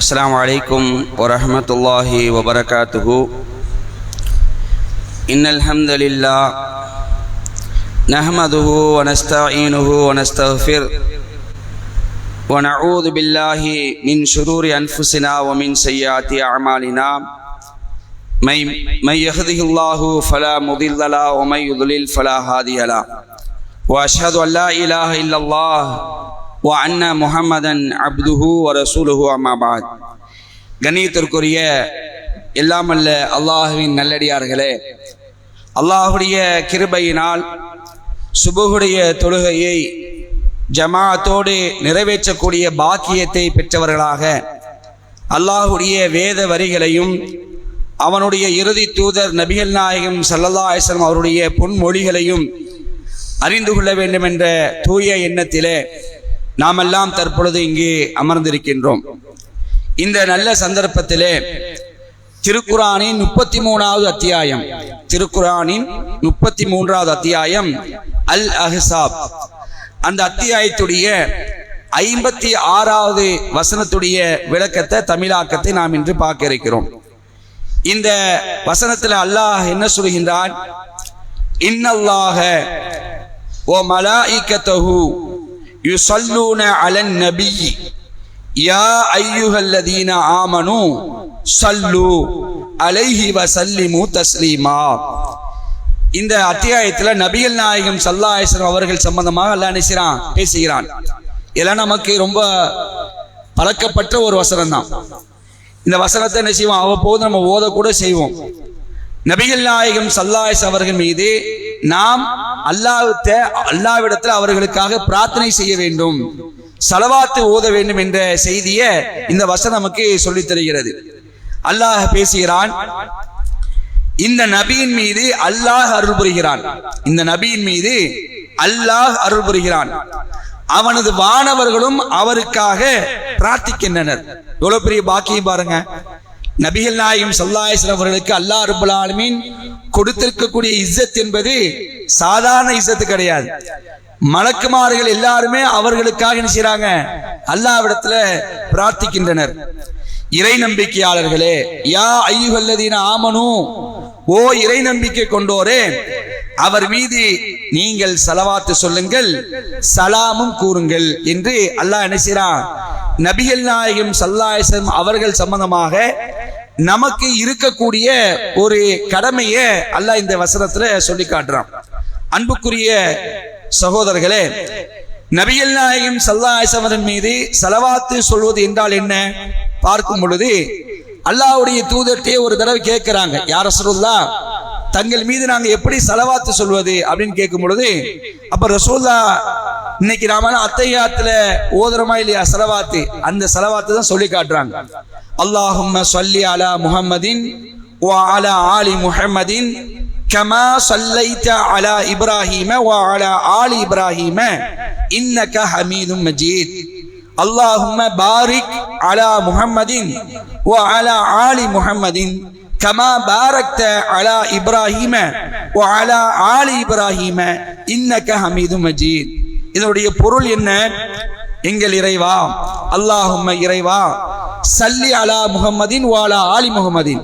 السلام عليكم ورحمة الله وبركاته. إن الحمد لله نحمده ونستعينه ونستغفره ونعوذ بالله من شرور أنفسنا ومن سيئات أعمالنا. من يهده الله فلا مضل له ومن يضلل فلا هادي له. وأشهد أن لا إله إلا الله وأن محمدا عبده ورسوله أما بعد. கண்ணியத்திற்குரிய எல்லாம் அல்ல அல்லாஹ்வின் நல்லடியார்களே, அல்லாஹுடைய கிருபையினால் சுபுகுடைய தொழுகையை ஜமாஅத்தோடு நிறைவேற்றக்கூடிய பாக்கியத்தை பெற்றவர்களாக அல்லாஹுடைய வேத வரிகளையும் அவனுடைய இறுதி தூதர் நபிகள் நாயகம் ஸல்லல்லாஹு அலைஹி வஸல்லம் அவருடைய பொன்மொழிகளையும் அறிந்து கொள்ள வேண்டும் என்ற தூய எண்ணத்திலே நாமெல்லாம் தற்பொழுது இங்கே அமர்ந்திருக்கின்றோம். இந்த நல்ல சந்தர்ப்பத்திலே திருக்குரானின் 33வது அத்தியாயம், திருக்குரானின் 33வது அத்தியாயம் அல் அஹ்ஸாப், அந்த அத்தியாயத்துடைய 56வது வசனத்துடைய விளக்கத்தை, தமிழாக்கத்தை நாம் இன்று பார்க்க இருக்கிறோம். இந்த வசனத்தில் அல்லாஹ் என்ன சொல்கின்றான்? இன்னல்லாஹ வ மலாயிகத்துஹு யுஸல்லூன அலன் நபி யா அய்யுஹல்லதீன ஆமனு ஸல்லு அலைஹி வஸல்லிமு தஸ்லீமா. இந்த அத்தியாயத்துல நபிகள் நாயகம் ஸல்லல்லாஹு அலைஹி வஸல்லம் அவர்கள் சம்பந்தமாக அல்லாஹ் நினைச்சான் பேசுகிறான். இதெல்லாம் நமக்கு ரொம்ப பழக்கப்பட்ட ஒரு வசனம் தான். இந்த வசனத்தை என்ன செய்வோம்? அவ்வப்போது நம்ம ஓதக்கூட செய்வோம். நபிகள் நாயகம் ஸல்லல்லாஹு அலைஹி வஸல்லம் அவர்கள் மீது நாம் அல்லாஹ்விடத்தில் அவர்களுக்காக பிரார்த்தனை செய்ய வேண்டும், ஸலவாத்து ஓத வேண்டும் என்ற செய்தியை இந்த வசனம் நமக்கு சொல்லித் தருகிறது. அல்லாஹ் பேசுகிறான், இந்த நபியின் மீது அல்லாஹ் அருள் புரிகிறான், இந்த நபியின் மீது அல்லாஹ் அருள் புரிகிறான், அவனது வானவர்களும் அவருக்காக பிரார்த்திக்கின்றனர். எவ்வளவு பெரிய பாக்கியம் பாருங்க. நபிகள் நாயகம் ஸல்லல்லாஹு அலைஹி வஸல்லம் அவர்களுக்கு அல்லாஹ் ரப்பல் ஆலமீன் கொடுத்திருக்கக்கூடிய இஸ்ஸத் என்பது சாதாரண இஸ்ஸத் கிடையாது. மலக்குமார்கள் எல்லாருமே அவர்களுக்காக என்ன செய்றாங்க? அல்லாஹ்விடத்துல பிரார்த்திக்கின்றனர். இறை நம்பிக்கையாளர்களே, யா அய்யுஹல்லதீன ஆமனு, ஓ இறை நம்பிக்கை கொண்டோரே, அவர் மீது நீங்கள் ஸலவாத்து சொல்லுங்கள், சலாமும் கூறுங்கள் என்று அல்லாஹ் என்ன செய்றான்? நபிகள் நாயகம் ஸல்லல்லாஹு அலைஹி வஸல்லம் அவர்கள் சம்பந்தமாக நமக்கு இருக்கக்கூடிய ஒரு கடமையை அல்லாஹ் இந்த வசனத்துல சொல்லி காட்டுறான். அன்புக்குரிய சகோதரர்களே, நபிகள் நாயகம் ஸல்லல்லாஹு அலைஹி வஸல்லம் மீது ஸலவாத்து சொல்வது என்றால் என்ன பார்க்கும் பொழுது, அல்லாஹ்வுடைய தூதர்கிட்டே ஒரு தடவை கேட்கிறாங்க, யா ரசூலுல்லாஹ், தங்கள் மீது நாங்க எப்படி ஸலவாத்து சொல்வது அப்படின்னு கேட்கும் பொழுது, அப்ப ரசூலுல்லாஹ் இன்னைக்கு நாம அத்தையாத்துல ஓதுறோமா இல்லையா ஸலவாத்து, அந்த ஸலவாத்து தான் சொல்லி காட்டுறாங்க. அல்லாஹும்ம ஸல்லி அலா முஹம்மதின் வ அலா ஆலி முஹம்மதின் கமா ஸல்லைத அலா இப்ராஹீம வ அலா ஆலி இப்ராஹீம இன்னக ஹமீதும் மஜீத். அல்லாஹும்ம பாரிக் அலா முஹம்மதின் வ அலா ஆலி முஹம்மதின் கமா பாரக்த அலா இப்ராஹீம வ அலா ஆலி இப்ராஹீம இன்னக ஹமீதும் மஜீத். இதனுடைய பொருள் என்ன? எங்கள் இறைவா, அல்லாஹும்ம இறைவா, சல்லி அலா முஹம்மதின் வ அலா ஆலி முஹம்மதின்,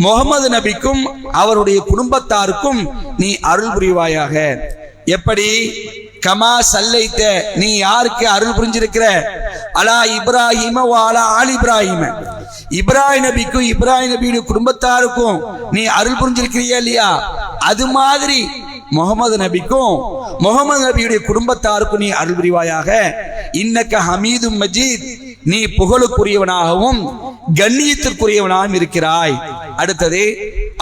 முஹம்மது நபிக்கும் அவருடைய குடும்பத்தாருக்கும் நீ அருள் புரிவாயாக. எப்படி? கமா சல்லைத்த, நீ யாருக்கு அருள் புரிஞ்சிருக்கிற? அலா இப்ராஹிம வ அலா ஆலி இப்ராஹிம, இப்ராஹிம் நபிக்கும் இப்ராஹிம் நபியுடைய குடும்பத்தாருக்கும் நீ அருள் புரிஞ்சிருக்கிறியா இல்லையா? அது மாதிரி முஹம்மது நபிக்கும் முஹம்மது நபியுடைய குடும்பத்தாருக்கும் நீ அருள் புரிவாயாக. இன்னக ஹமீதும் மஜீத், நீ புகழுக்குரியவனாகவும் கண்ணியத்திற்குரியவனாகவும் இருக்கிறாய். அடுத்தது,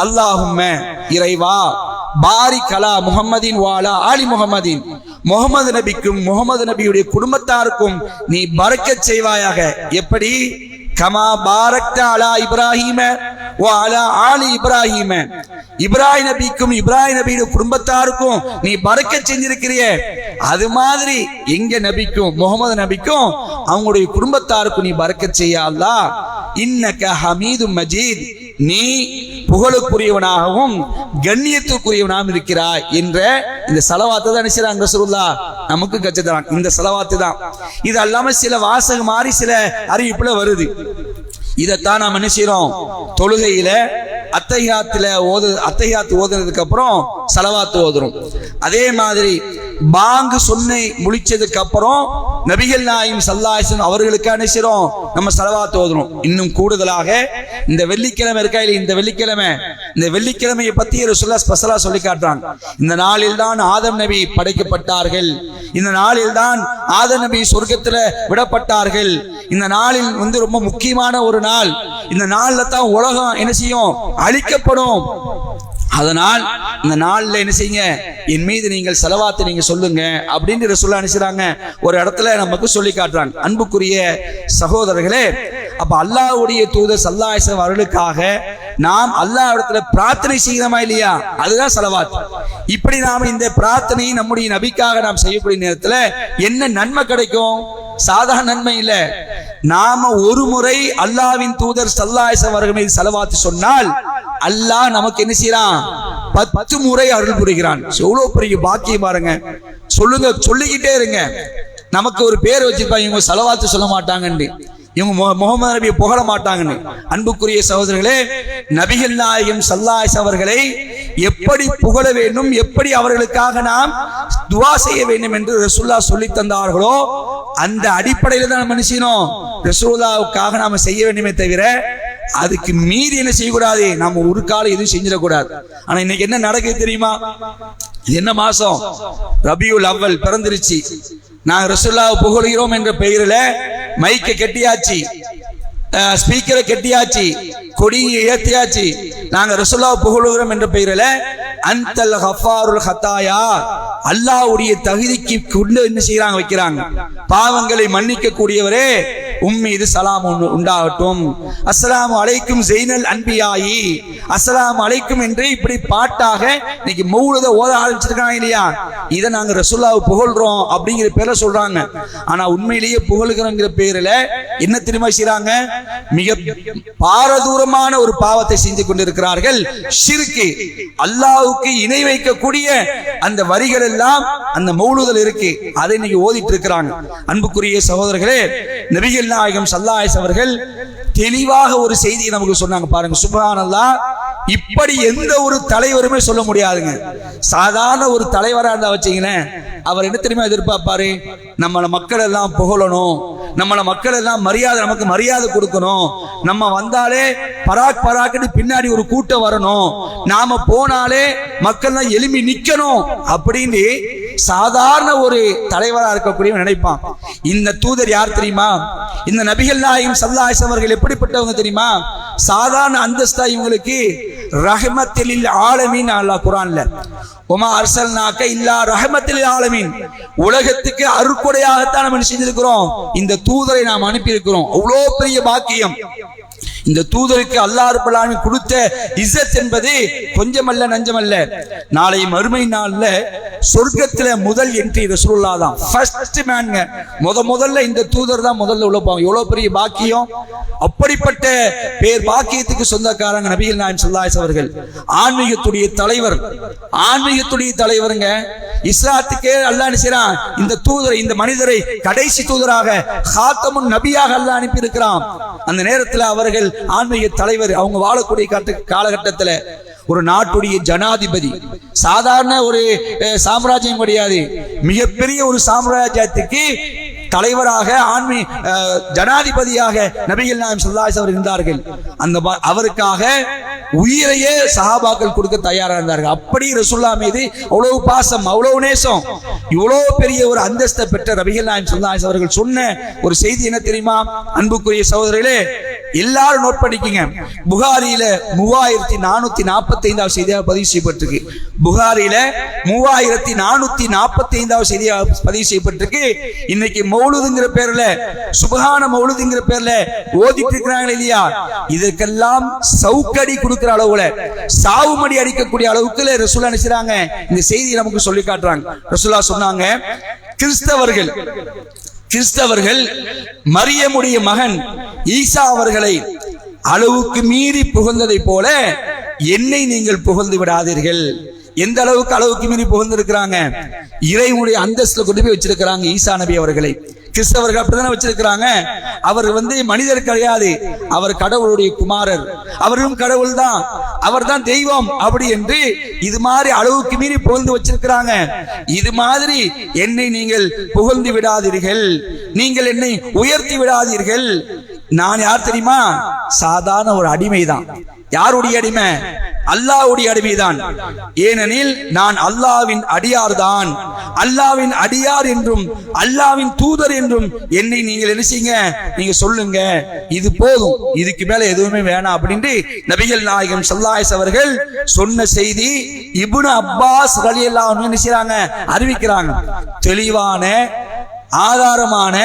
அல்லாஹும்ம இறைவா, பாரிக் அலா முஹம்மதின் வ அலா ஆலி முஹம்மதின், முஹம்மது நபிக்கும் முஹம்மது நபியுடைய குடும்பத்தாருக்கும் நீ பரக்கத் செய்வாயாக. எப்படி? கமா பாரக்த அலா இப்ராஹீம வ அலா ஆலி இப்ராஹீம, இப்ராஹிம் நபிக்கும் இப்ராஹிம் நபியுடைய குடும்பத்தாருக்கும் நீ பரக்கத் செஞ்சிருக்கிறியே, அது மாதிரி எங்க நபிக்கும் முஹம்மது நபிக்கும் அவங்களுடைய குடும்பத்தாருக்கும் நீ பரக்கத் செய்ய அல்லாஹ். இன்னக ஹமீதும் மஜீத், நீ புகழுக்குரியவனாகவும் கண்ணியத்துக்குரியவனாகவும் இருக்கிறாய் என்ற இந்த ஸலவாத்தை தான் நினைச்சாங்க ரசூலுல்லாஹ் நமக்கு கற்றுத்தரான். இந்த ஸலவாத்து தான். இது அல்லாம சில வாசகம் மாறி சில அறிவிப்புல வருது. இதைத்தான் நாம் என்ன செய்யறோம்? தொழுகையில அத்தஹியாத்து ஓதுனதுக்கு அப்புறம் ஸலவாத் ஓதுறோம். அதே மாதிரி பாங்கு சொன்னை முடிச்சதுக்கு அப்புறம் நபிகள் நாயகம் ஸல்லல்லாஹு அலைஹி வஸல்லம் அவர்களுக்கு என்ன செய்றோம்? நம்ம ஸலவாத் ஓதுறோம். இன்னும் கூடுதலாக இந்த வெள்ளிக்கிழமை இருக்கா இல்ல, இந்த வெள்ளிக்கிழமையை பத்தி ரசூலுல்லாஹ் ஸ்பெஷலா சொல்லி காட்டுறாங்க. இந்த நாளில் தான் ஆதம் நபி படைக்கப்பட்டார்கள், இந்த நாளில் தான் ஆதம் நபி சொர்க்கத்துல விடப்பட்டார்கள், இந்த நாளில் ரொம்ப முக்கியமான ஒரு நாள், இந்த நாள்ல தான் உலகம் என்ன செய்யும்? அழிக்கப்படும். அதனால் இந்த நாள்ல என்ன செய்யுங்க? என் மீது நீங்கள் ஸலவாத்தை நீங்க சொல்லுங்க அப்படின்னு ரசூலுல்லாஹ் நினைச்சாங்க. ஒரு இடத்துல நமக்கு சொல்லி காட்டுறாங்க. அன்புக்குரிய சகோதரர்களே, அப்ப அல்லாஹ்வுடைய தூதர் ஸல்லல்லாஹு அலைஹி வஸல்லம் அவர்களுக்காக நாம் அல்லாஹ் இடத்துல பிரார்த்தனை செய்யணுமா இல்லையா? அதுதான் ஸலவாத். இப்படி நாம இந்த பிரார்த்தனை நம்முடைய நபிக்காக நாம் செய்யக்கூடிய நேரத்துல என்ன நன்மை கிடைக்கும்? சாதாரண நன்மை இல்ல. நாம ஒரு முறை அல்லாஹ்வின் தூதர் ஸல்லல்லாஹு அலைஹி வஸல்லம் அவர்கள் மீது ஸலவாத் சொன்னால் அல்லாஹ் நமக்கு என்ன செய்யறான்? 10 முறை அருள் புரிகிறான். எவ்வளவு பெரிய பாக்கியம் பாருங்க. சொல்லுங்க, சொல்லிக்கிட்டே இருங்க. நமக்கு ஒரு பேர் வச்சிருப்பாங்க, இவங்க ஸலவாத் சொல்ல மாட்டாங்கன்னு, இவங்க முகமது நபியை புகழ மாட்டாங்கன்னு. அன்புக்குரிய சகோதரர்களே, நபிகள் நாயகம் ஸல்லல்லாஹு அலைஹி வஸல்லம் அவர்களை எப்படி புகழ வேண்டும், எப்படி அவர்களுக்காக நாம் துஆ செய்ய வேண்டும் என்று ரசூலுல்லாஹ் சொல்லி தந்தார்களோ அந்த அடிப்படையில் தான் நம்ம நினைச்சோம் ரசூலுல்லாஹ்வுக்காக நாம செய்ய வேண்டுமே தவிர அதுக்கு மீறி என்ன செய்யக்கூடாது? நாம ஒரு காலம் எதுவும் செஞ்சிடக்கூடாது. ஆனா இன்னைக்கு என்ன நடக்குது தெரியுமா? என்ன மாசம்? ரபியுல் அவ்வல் பிறந்துருச்சு. நாங்க ரசூலுல்லாஹ் புகழுகிறோம் என்ற பெயரில் மைக்க கெட்டியாச்சு, ஸ்பீக்கரை கெட்டியாச்சு, கொடியை ஏத்தியாச்சு. நாங்க ரசூலுல்லாஹ் புகழுகிறோம் என்ற பெயரில் அன்தல் கஃபாருல் ஹதாயா, அல்லாஹ்வுடைய தகுதிக்கு கொண்டு என்ன செய்யறாங்க? வைக்கிறாங்க. பாவங்களை மன்னிக்க கூடியவரே உம்மீது சலாம் உண்டாகட்டும், அஸ்ஸலாமு அலைக்கும் ஸைனல் அன்பியாயி, அஸ்ஸலாமு அலைக்கும் என்று இப்படி பாட்டாக இன்னைக்கு மௌலித ஓத ஆரம்பிச்சிருக்காங்க இல்லையா? இதை நாங்க ரசூலுல்லாஹ் புகழ்றோம் அப்படிங்கிற பேர்ல சொல்றாங்க. ஆனா உண்மையிலேயே புகழுகிறோங்கிற பேர்ல என்ன தெரியுமா செய்றாங்க? மிக பாரதூரமான ஒரு பாவத்தை செஞ்சு கொண்டிருக்கிறார்கள். ஷிர்க், அல்லாஹ்வுக்கு இணை வைக்கக்கூடிய அந்த வரிகள் எல்லாம் அந்த மௌலூதில் இருக்கு. அதை இன்னைக்கு ஓதிட்டு இருக்கிறாங்க. அன்புக்குரிய சகோதரர்களே, நபிகள் நாயகம் ஸல்லல்லாஹு அலைஹி வஸல்லம் அவர்கள் தெளிவாக ஒரு செய்தியை நமக்கு சொன்னாங்க பாருங்க. சுப்ஹானல்லாஹ், இப்படி எந்த ஒரு தலைவருமே சொல்ல முடியாதுங்க. சாதாரண ஒரு தலைவரா இருந்தா வச்சீங்களேன், அவர் என்ன தெரியுமா எதிர்பார்ப்பாரு? நம்மள மக்கள் எல்லாம் புகழணும், நம்மள மக்கள் எல்லாம் நமக்கு மரியாதை கொடுக்கணும், நம்ம வந்தாலே பராக்குன்னு பின்னாடி ஒரு கூட்டம் வரணும், நாம போனாலே மக்கள் எல்லாம் எலும்பி நிக்கணும் அப்படின்னு சாதாரண ஒரு தலைவரா இருக்கக்கூடிய நினைப்பான். இந்த தூதர் யார் தெரியுமா? இந்த நபிகள் நாயகம் ஸல்லல்லாஹு அலைஹி வஸல்லம் அவர்கள் எப்படிப்பட்டவங்க தெரியுமா? சாதாரண அந்தஸ்தா இவங்களுக்கு ரஹ்மத்துல் ஆலமீன் அல்லாஹ் குர்ஆன்ல வமா அர்சல்னாக இல்லா ரஹ்மத்துல் ஆலமீன், உலகத்துக்கு அருட்கொடையாகத்தான் நம்ம செஞ்சிருக்கிறோம், இந்த தூதரை நாம் அனுப்பி இருக்கிறோம். அவ்வளோ பெரிய பாக்கியம். இந்த தூதருக்கு அல்லாஹ் ரப்பல் ஆலமீன் கொடுத்த இஸ்ஸத் என்பது கொஞ்சமல்ல நஞ்சமல்ல. நாளை மறுமை நாள்ல சொர்க்கத்துல முதல் என்ட்ரி ரசூலுல்லாஹ் தான், ஃபர்ஸ்ட் மேன்ங்க. முதல்ல இந்த தூதர் தான் முதல்ல உள்ள போவாங்க. எவ்வளவு பெரிய பாக்கியம்! அப்படிப்பட்ட பேர் பாக்கியத்துக்கு சொந்தக்காரங்க நபிகள் நாயகம் ஸல்லல்லாஹு அலைஹி அவர்கள். ஆன்மீகத்துடைய தலைவருங்க. இஸ்லாத்துக்கே அல்லாஹ் நினைச்சான் இந்த தூதரை, இந்த மனிதரை கடைசி தூதராக, காத்தமுன் நபியாக அல்லாஹ் அனுப்பி இருக்கிறான். அந்த நேரத்தில் அவர்கள் ஆன்மீக தலைவர். அவங்க வாழக்கூடிய காலகட்டத்தில் ஒரு நாட்டுடைய ஜனாதிபதி, சாதாரண ஒரு சாம்ராஜ்யம் கிடையாது, மிகப்பெரிய ஒரு சாம்ராஜ்யத்துக்கு தலைவராக ஜனாதிபதியாக நபிகள் நாயகம் ஸல்லல்லாஹு அலைஹி வஸல்லம் இருந்தார்கள். அந்த அவருக்காக உயிரையே சஹாபாக்கள் கொடுக்க தயாரா இருந்தார்கள். அப்படி ரசூலுல்லாஹ் மீது அவ்வளவு பாசம், அவ்வளவு நேசம். இவ்வளவு பெரிய ஒரு அந்தஸ்தை பெற்ற நபிகள் நாயகம் ஸல்லல்லாஹு அலைஹி அவர்கள் சொன்ன ஒரு செய்தி என்ன தெரியுமா? அன்புக்குரிய சகோதரர்களே, எல்லாரும் நோட் பண்ணிக்கங்க. புகாரியில 3445 செய்தியாக பதிவு செய்யப்பட்டிருக்கு. புகாரியில 3445 செய்தியாக பதிவு செய்யப்பட்டிருக்கு. இன்னைக்கு மௌலூதுங்கிற பேர்ல, சுப்ஹான மௌலூதுங்கிற பேர்ல ஓதிட்டு இருக்கிறாங்க இல்லையா? இதற்கெல்லாம் சவுக்கடி கொடுக்கிற அளவுல, சாவுமடி அடிக்கக்கூடிய அளவுக்கு ரசூலுல்லாஹ் நினைச்சாங்க இந்த செய்தி நமக்கு சொல்லி காட்டுறாங்க. ரசூலுல்லாஹ் சொன்னாங்க, கிறிஸ்தவர்கள் மரியமுடைய மகன் ஈசா அவர்களை அளவுக்கு மீறி புகழ்ந்ததை போல என்னை நீங்கள் புகழ்ந்து விடாதீர்கள். எந்த அளவுக்கு மீறி புகழ்ந்து இருக்கிறாங்க? இறைவனுடைய அந்தஸ்துல கொண்டு போய் வச்சிருக்கிறாங்க ஈசா நபி அவர்களை. கிறிஸ்தவர்கள் அப்படித்தானே வச்சிருக்கிறாங்க. அவர் மனிதர் கிடையாது, அவர் கடவுளுடைய குமாரர், அவரும் கடவுள் தான், அவர் தான் தெய்வம் அப்படி என்று இது மாதிரி அளவுக்கு மீறி புகழ்ந்து வச்சிருக்கிறாங்க. இது மாதிரி என்னை நீங்கள் புகழ்ந்து விடாதீர்கள், நீங்கள் என்னை உயர்த்தி விடாதீர்கள். நான் யார் தெரியுமா? சாதாரண ஒரு அடிமைதான். யாருடைய அடிமை? அல்லாஹ்வுடைய அடிமைதான். ஏனெனில் நான் அல்லாஹ்வின் அடியார் தான். அல்லாஹ்வின் அடியார் என்றும் அல்லாஹ்வின் தூதர் என்றும் என்னை நீங்கள் என்ன செய்யுங்க, நீங்க சொல்லுங்க, இது போதும், இதுக்கு மேல எதுவுமே வேணாம் அப்படின்ட்டு நபிகள் நாயகம் ஸல்லல்லாஹு அலைஹி அவர்கள் சொன்ன செய்தி இப்னு அப்பாஸ் ரலியல்லாஹு அன்ஹு என்ன செய்றாங்க, அறிவிக்கிறாங்க. தெளிவான ஆதாரமான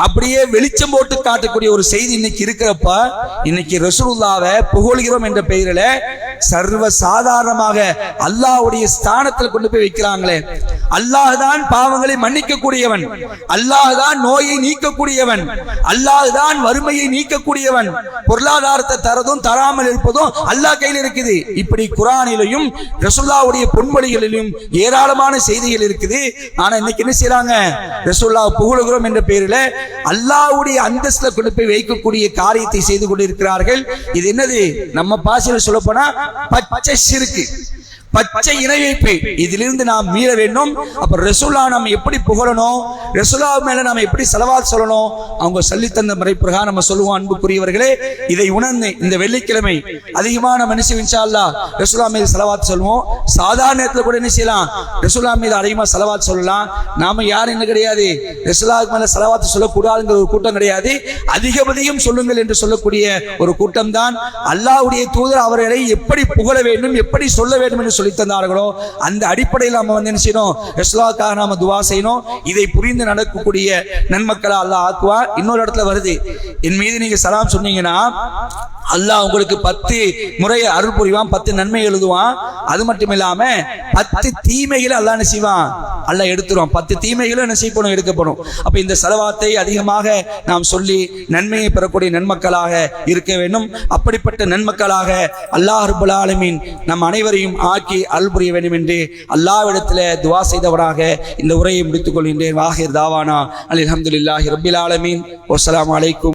அப்படியே வெளிச்சம் போட்டு காட்டக்கூடிய ஒரு செய்தி இன்னைக்கு இருக்கிறப்ப, இன்னைக்கு ரசூலுல்லாஹ்வை புகழ்கிறோம் என்ற பெயரில சர்வ சாதாரணமாக அல்லாஹ்வுடைய ஸ்தானத்தில் கொண்டு போய் வைக்கிறாங்களே. அல்லாஹ் தான் பாவங்களை மன்னிக்க கூடியவன், அல்லாஹ் தான் நோயை நீக்கக்கூடியவன், அல்லாஹ் தான் வறுமையை நீக்கக்கூடியவன், பொருளாதாரத்தை தரதும் தராமல் இருப்பதும் அல்லாஹ் கையில் இருக்குது. இப்படி குர்ஆனிலும் ரசூலுல்லாஹ்வுடைய பொன்மொழிகளிலும் ஏராளமான செய்திகள் இருக்குது. ஆனா இன்னைக்கு என்ன செய்றாங்க, ரசூலுல்லாஹ் புகழுகிறோம் என்ற பெயரில அல்லாஹ்வுடைய அந்தஸ்துல கொண்டு போய் வைக்கக்கூடிய காரியத்தை செய்து கொண்டிருக்கிறார்கள். இது என்னது? நம்ம பாஷையில் சொல்ல போனா பச்சை ஷிர்க், பச்சை இணை வைப்பு. இதிலிருந்து நாம் மீள வேண்டும். அப்ப ரசூலுல்லாஹ் நம்ம எப்படி புகழணும், ரசூலுல்லாஹ் மேல நாம எப்படி ஸலவாத் சொல்லணும், அவங்க சொல்லி தந்த முறை பிரகாரம் நம்ம சொல்லுவோம். அன்புக்குரியவர்களே, இதை உணர்ந்து இந்த வெள்ளிக்கிழமை அதிகமான மனுஷன் இன்ஷா அல்லாஹ் ரசூலுல்லாஹ் மீது ஸலவாத் சொல்லுவோம். சாதாரண நேரத்தில் கூட என்ன செய்யலாம், ரசூலுல்லாஹ் மீது அதிகமா ஸலவாத் சொல்லலாம். நாம யாரும் என்ன கிடையாது, ரசூலுல்லாஹ் மேல ஸலவாத் சொல்லக்கூடாதுங்கிற ஒரு கூட்டம் கிடையாது. அதிகபதியும் சொல்லுங்கள் என்று சொல்லக்கூடிய ஒரு கூட்டம் தான். அல்லாஹ்வுடைய தூதர் அவர்களை எப்படி புகழ வேண்டும், எப்படி சொல்ல வேண்டும் என்று சொல்லி தந்தார்களோ அந்த அடிப்படையில் நாம என்ன செய்யணும், ரசூலுல்லாஹ்க்காக நாம துஆ செய்யணும். இதை புரிந்து நடக்கக்கூடிய நன்மக்களா அல்லாஹ் ஆக்குவார். இன்னொரு இடத்துல வருது, என் மீது நீங்க சலாம் சொன்னீங்கன்னா அல்லாஹ் உங்களுக்கு 10 முறை அருள் புரிவான், 10 நன்மை எழுதுவான். அது மட்டும் இல்லாம 10 தீமைகளை அல்லாஹ் என்ன செய்வான், அல்லாஹ் எடுத்துருவான். 10 தீமைகளும் என்ன செய்யப்படும், எடுக்கப்படும். அப்ப இந்த ஸலவாத்தை அதிகமாக நாம் சொல்லி நன்மையை பெறக்கூடிய நன்மக்களாக இருக்க வேண்டும். அப்படிப்பட்ட நன்மக்களாக அல்லாஹ் ரப்பல் ஆலமீன் நம் அனைவரையும் ஆக்கி அருள் புரிய வேண்டும் என்று அல்லாஹ்விடத்தில் துஆ செய்தவராக இந்த உரையை முடித்துக் கொள்கின்றேன். வாஹிர் தாவானா அல்ஹம்துலில்லாஹி ரப்பில் ஆலமீன். வஸ்ஸலாமு அலைக்கும்.